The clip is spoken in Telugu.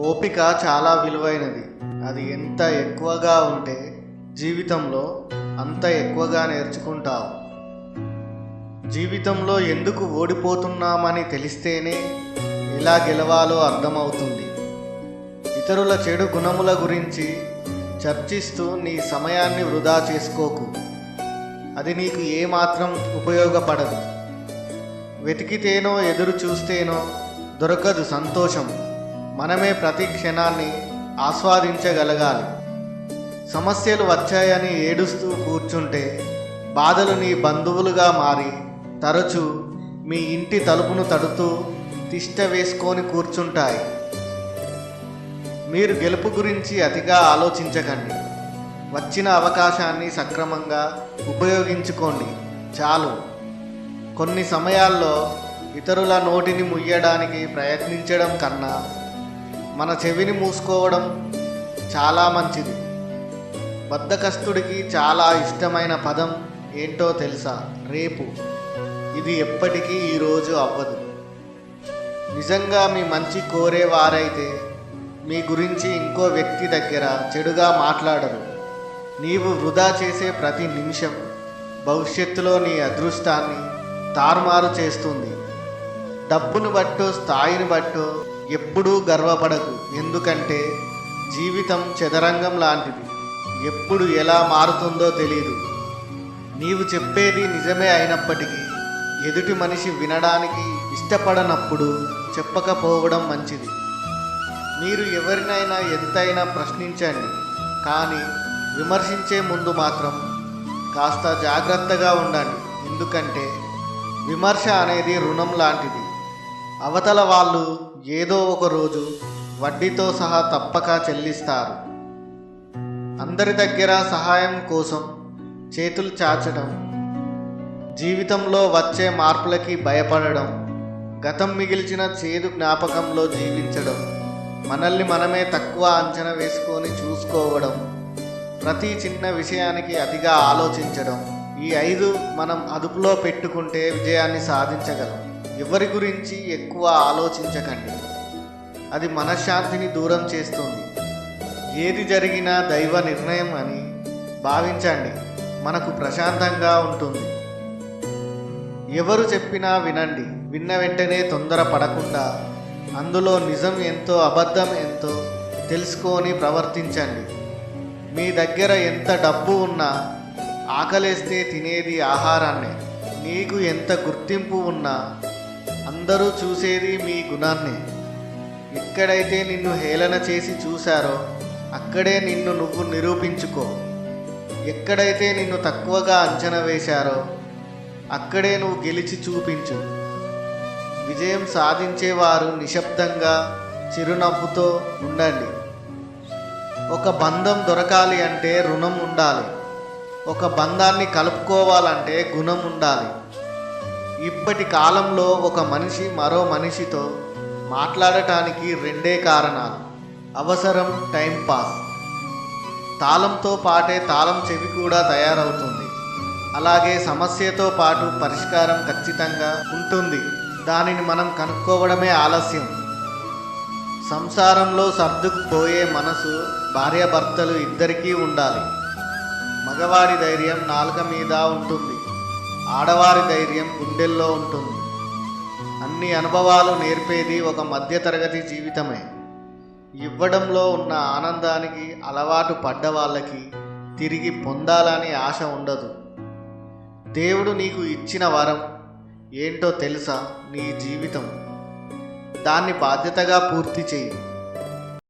ఓపిక చాలా విలువైనది. అది ఎంత ఎక్కువగా ఉంటే జీవితంలో అంత ఎక్కువగా నేర్చుకుంటావు. జీవితంలో ఎందుకు ఓడిపోతున్నామని తెలిస్తేనే ఎలా గెలవాలో అర్థమవుతుంది. ఇతరుల చెడు గుణముల గురించి చర్చిస్తూ నీ సమయాన్ని వృధా చేసుకోకు. అది నీకు ఏమాత్రం ఉపయోగపడదు. వెతికితేనో ఎదురు చూస్తేనో దొరకదు సంతోషం. మనమే ప్రతి క్షణాన్ని ఆస్వాదించగలగాలి. సమస్యలు వచ్చాయని ఏడుస్తూ కూర్చుంటే బాధలు నీ బంధువులుగా మారి తరచూ మీ ఇంటి తలుపును తడుతూ తిష్ట వేసుకొని కూర్చుంటాయి. మీరు గెలుపు గురించి అతిగా ఆలోచించకండి. వచ్చిన అవకాశాన్ని సక్రమంగా ఉపయోగించుకోండి చాలు. కొన్ని సమయాల్లో ఇతరుల నోటిని ముయ్యడానికి ప్రయత్నించడం కన్నా మన చెవిని మూసుకోవడం చాలా మంచిది. బద్ధకస్తుడికి చాలా ఇష్టమైన పదం ఏంటో తెలుసా? రేపు. ఇది ఎప్పటికీ ఈరోజు అవ్వదు. నిజంగా మీ మంచి కోరేవారైతే మీ గురించి ఇంకో వ్యక్తి దగ్గర చెడుగా మాట్లాడరు. నీవు వృధా చేసే ప్రతి నిమిషం భవిష్యత్తులో నీ అదృష్టాన్ని తారుమారు చేస్తుంది. డబ్బును బట్టో స్థాయిని బట్టో ఎప్పుడూ గర్వపడకు. ఎందుకంటే జీవితం చదరంగం లాంటిది. ఎప్పుడు ఎలా మారుతుందో తెలియదు. నీవు చెప్పేది నిజమే అయినప్పటికీ ఎదుటి మనిషి వినడానికి ఇష్టపడనప్పుడు చెప్పకపోవడం మంచిది. మీరు ఎవరినైనా ఎంతైనా ప్రశ్నించండి, కానీ విమర్శించే ముందు మాత్రం కాస్త జాగ్రత్తగా ఉండండి. ఎందుకంటే విమర్శ అనేది రుణం లాంటిది. అవతల వాళ్ళు ఏదో ఒక రోజు వడ్డీతో సహా తప్పక చెల్లిస్తారు. అందరి దగ్గర సహాయం కోసం చేతులు చాచడం, జీవితంలో వచ్చే మార్పులకి భయపడడం, గతం మిగిల్చిన చేదు జ్ఞాపకంలో జీవించడం, మనల్ని మనమే తక్కువ అంచనా వేసుకొని చూసుకోవడం, ప్రతి చిన్న విషయానికి అతిగా ఆలోచించడం, ఈ 5 మనం అదుపులో పెట్టుకుంటే విజయాన్ని సాధించగలం. ఎవరి గురించి ఎక్కువ ఆలోచించకండి. అది మనశ్శాంతిని దూరం చేస్తుంది. ఏది జరిగినా దైవ నిర్ణయం అని భావించండి. మనకు ప్రశాంతంగా ఉంటుంది. ఎవరు చెప్పినా వినండి. విన్న వెంటనే తొందర పడకుండా అందులో నిజం ఎంతో అబద్ధం ఎంతో తెలుసుకొని ప్రవర్తించండి. మీ దగ్గర ఎంత డబ్బు ఉన్నా ఆకలేస్తే తినేది ఆహారాన్నే. నీకు ఎంత గుర్తింపు ఉన్నా అందరూ చూసేది మీ గుణాన్నే. ఎక్కడైతే నిన్ను హేళన చేసి చూశారో అక్కడే నిన్ను నువ్వు నిరూపించుకో. ఎక్కడైతే నిన్ను తక్కువగా అంచనా వేశారో అక్కడే నువ్వు గెలిచి చూపించు. విజయం సాధించేవారు నిశ్శబ్దంగా చిరునవ్వుతో ఉండండి. ఒక బంధం దొరకాలి అంటే రుణం ఉండాలి. ఒక బంధాన్ని కలుపుకోవాలంటే గుణం ఉండాలి. ఇప్పటి కాలంలో ఒక మనిషి మరో మనిషితో మాట్లాడటానికి 2 కారణాలు: అవసరం, టైంపాస్. తాళంతో పాటే తాళం చెవి కూడా తయారవుతుంది. అలాగే సమస్యతో పాటు పరిష్కారం ఖచ్చితంగా ఉంటుంది. దానిని మనం కనుక్కోవడమే ఆలస్యం. సంసారంలో సర్దుకుపోయే మనసు భార్యాభర్తలు ఇద్దరికీ ఉండాలి. మగవాడి ధైర్యం నాలుక మీద ఉంటుంది, ఆడవారి ధైర్యం గుండెల్లో ఉంటుంది. అన్ని అనుభవాలు నేర్పేది ఒక మధ్యతరగతి జీవితమే. ఇవ్వడంలో ఉన్న ఆనందానికి అలవాటు పడ్డ వాళ్ళకి తిరిగి పొందాలని ఆశ ఉండదు. దేవుడు నీకు ఇచ్చిన వరం ఏంటో తెలుసా? నీ జీవితం. దాన్ని బాధ్యతగా పూర్తి చేయి.